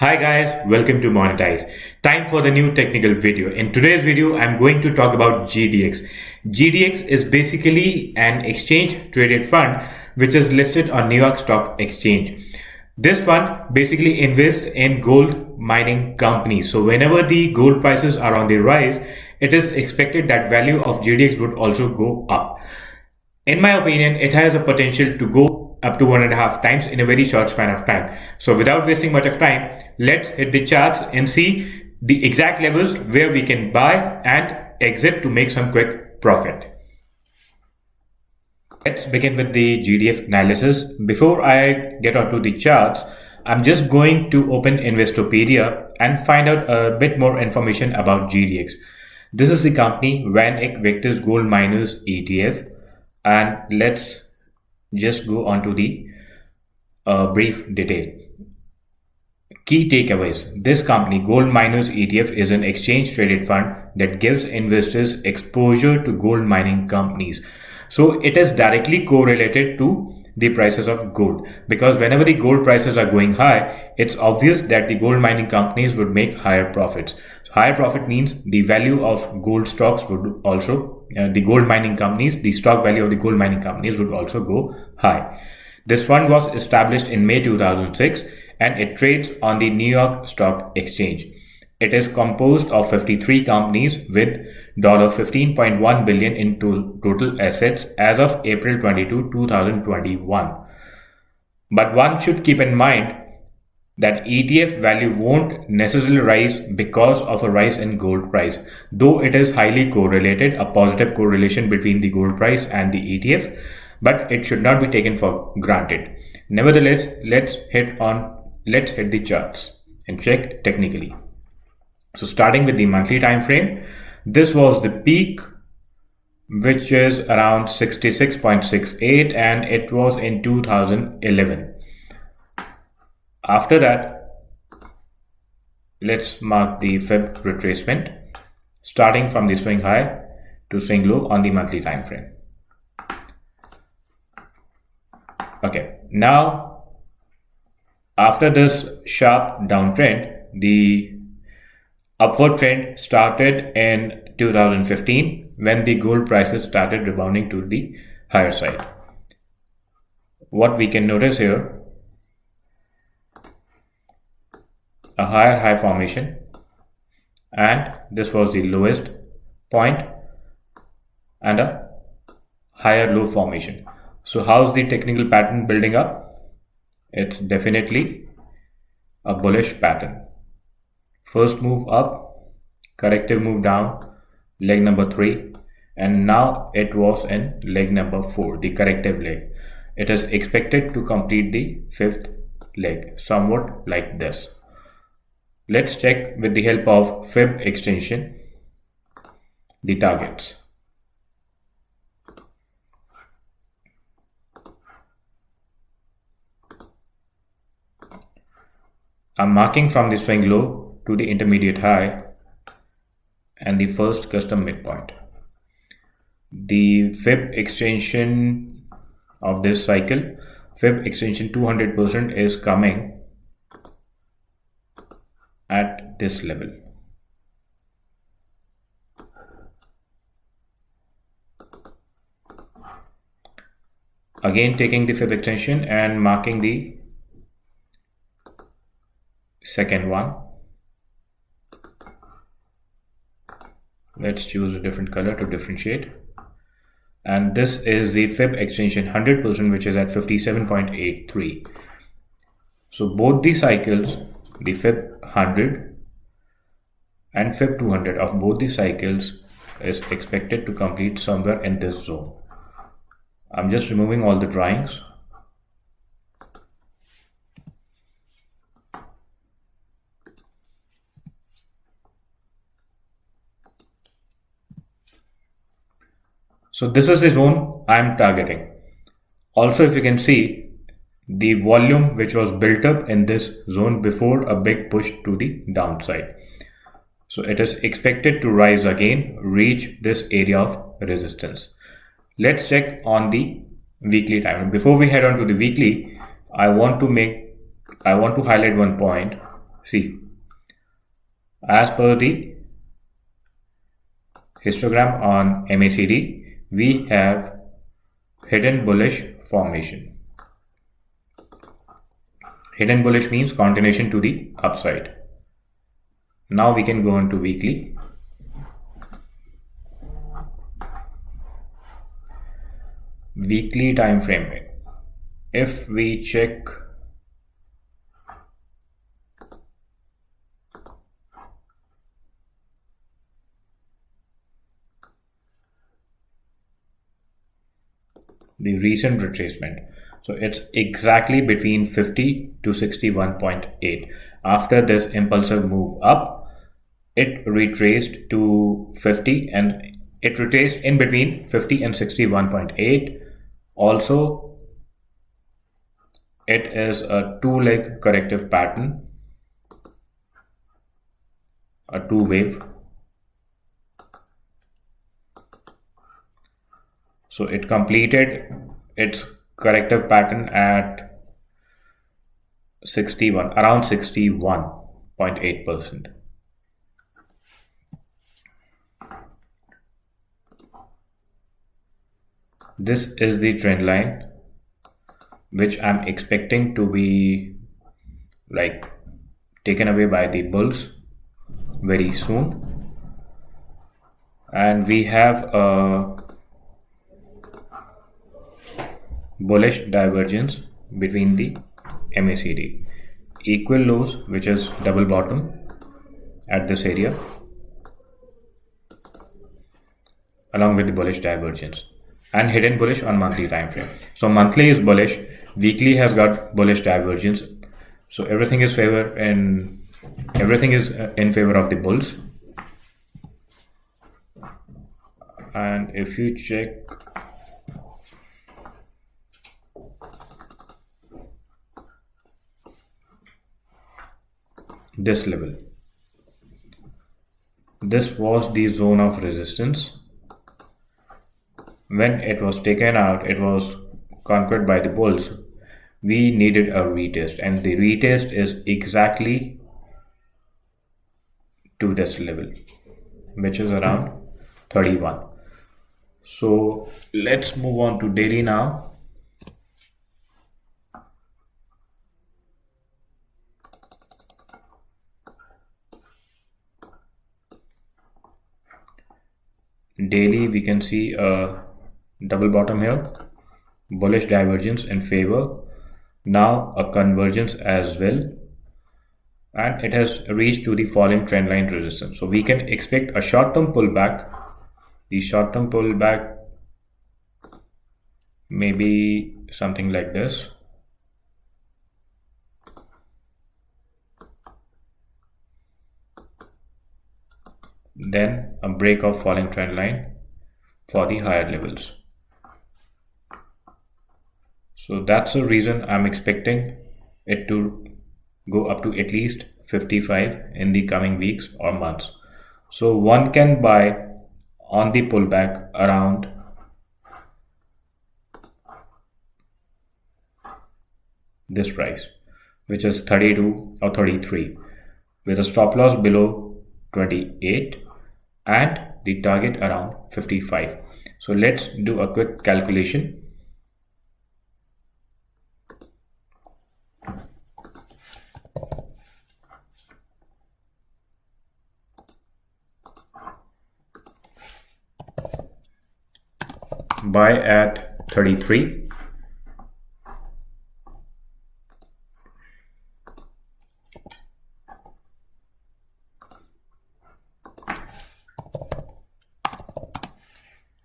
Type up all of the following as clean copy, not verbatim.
Hi guys, welcome to Moneytize. Time for the new technical video. In today's video, I'm going to talk about GDX. GDX is basically an exchange traded fund which is listed on New York Stock Exchange. This fund basically invests in gold mining companies. So whenever the gold prices are on the rise, it is expected that value of GDX would also go up. In my opinion, it has a potential to go up to 1.5 times in a very short span of time. So without wasting much of time, let's hit the charts and see the exact levels where we can buy and exit to make some quick profit. Let's begin with the GDF analysis. Before I get onto the charts, I'm just going to open Investopedia and find out a bit more information about GDX. This is the company VanEck Victor's Gold Miners ETF, and let's just go on to the brief detail. Key takeaways. This company, Gold Miners ETF, is an exchange traded fund that gives investors exposure to gold mining companies. So it is directly correlated to the prices of gold, because whenever the gold prices are going high, it's obvious that the gold mining companies would make higher profits. So higher profit means the value of gold stocks would also, the gold mining companies, the stock value of the gold mining companies would also go high. This fund was established in May 2006 and it trades on the New York Stock Exchange. It is composed of 53 companies with $15.1 billion in total assets as of April 22, 2021. But one should keep in mind that ETF value won't necessarily rise because of a rise in gold price, though it is highly correlated, a positive correlation between the gold price and the ETF, but it should not be taken for granted. Nevertheless, let's hit the charts and check technically. So starting with the monthly time frame, this was the peak, which is around 66.68, and it was in 2011. After that, let's mark the Fib retracement, starting from the swing high to swing low on the monthly time frame. Okay, now after this sharp downtrend, the upward trend started in 2015 when the gold prices started rebounding to the higher side. What we can notice here, a higher high formation, and this was the lowest point, and a higher low formation. So how's the technical pattern building up? It's definitely a bullish pattern. First move up, corrective move down, leg number 3, and now it was in leg number 4, the corrective leg. It is expected to complete the 5th leg, somewhat like this. Let's check with the help of Fib extension the targets. I'm marking from the swing low to the intermediate high and the first custom midpoint. The Fib extension of this cycle, Fib extension 200%, is coming at this level. Again taking the Fib extension and marking the second one. Let's choose a different color to differentiate. And this is the Fib extension 100%, which is at 57.83. So both the cycles, the Fib 100 and Fib 200 of both the cycles, is expected to complete somewhere in this zone. I'm just removing all the drawings. So this is the zone I'm targeting. Also, if you can see, the volume which was built up in this zone before a big push to the downside. So it is expected to rise again, reach this area of resistance. Let's check on the weekly time. Before we head on to the weekly, I want to highlight one point. See, as per the histogram on MACD, we have hidden bullish formation. Hidden bullish means continuation to the upside. Now we can go on to weekly. Weekly time frame. If we check the recent retracement, so it's exactly between 50 to 61.8. After this impulsive move up, it retraced to 50 and it retraced in between 50 and 61.8. Also, it is a two-leg corrective pattern, a two wave. So it completed its corrective pattern at 61, around 61.8%. This is the trend line, which I'm expecting to be like taken away by the bulls very soon. And we have a bullish divergence between the MACD. Equal lows, which is double bottom at this area, along with the bullish divergence, and hidden bullish on monthly time frame. So monthly is bullish, weekly has got bullish divergence. So everything is in favor of the bulls. And if you check this level, this was the zone of resistance. When it was taken out, it was conquered by the bulls. We needed a retest, and the retest is exactly to this level, which is around 31. So let's move on to daily now. Daily, we can see a double bottom here, bullish divergence in favor, now a convergence as well, and it has reached to the falling trend line resistance. So we can expect a short-term pullback. The short-term pullback may be something like this. Then a break of falling trend line for the higher levels. So that's the reason I'm expecting it to go up to at least 55 in the coming weeks or months. So one can buy on the pullback around this price, which is 32 or 33, with a stop loss below 28 and the target around 55. So let's do a quick calculation. Buy at 33,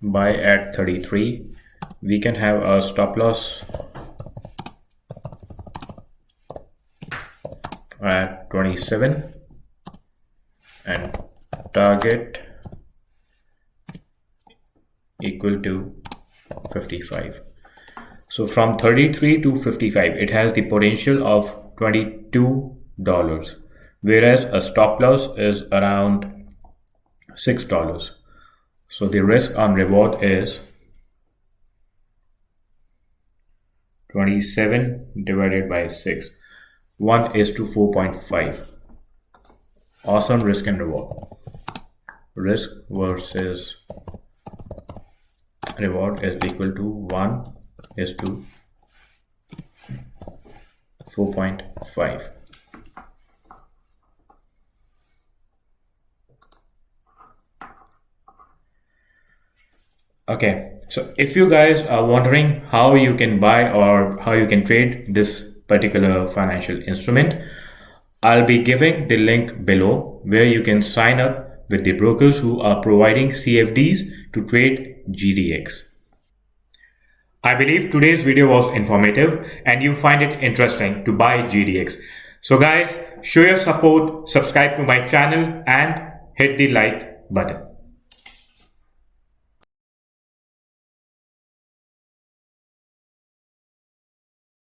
buy at 33. We can have a stop loss at 27 and target equal to 55. So from 33 to 55, it has the potential of $22, whereas a stop loss is around $6. So the risk on reward is 27 divided by 6, 1:4.5. Awesome risk and reward. Risk versus reward is equal to 1 is to 4.5. Okay, so if you guys are wondering how you can buy or how you can trade this particular financial instrument, I'll be giving the link below where you can sign up with the brokers who are providing CFDs to trade GDX. I believe today's video was informative and you find it interesting to buy GDX. So guys, show your support, subscribe to my channel and hit the like button.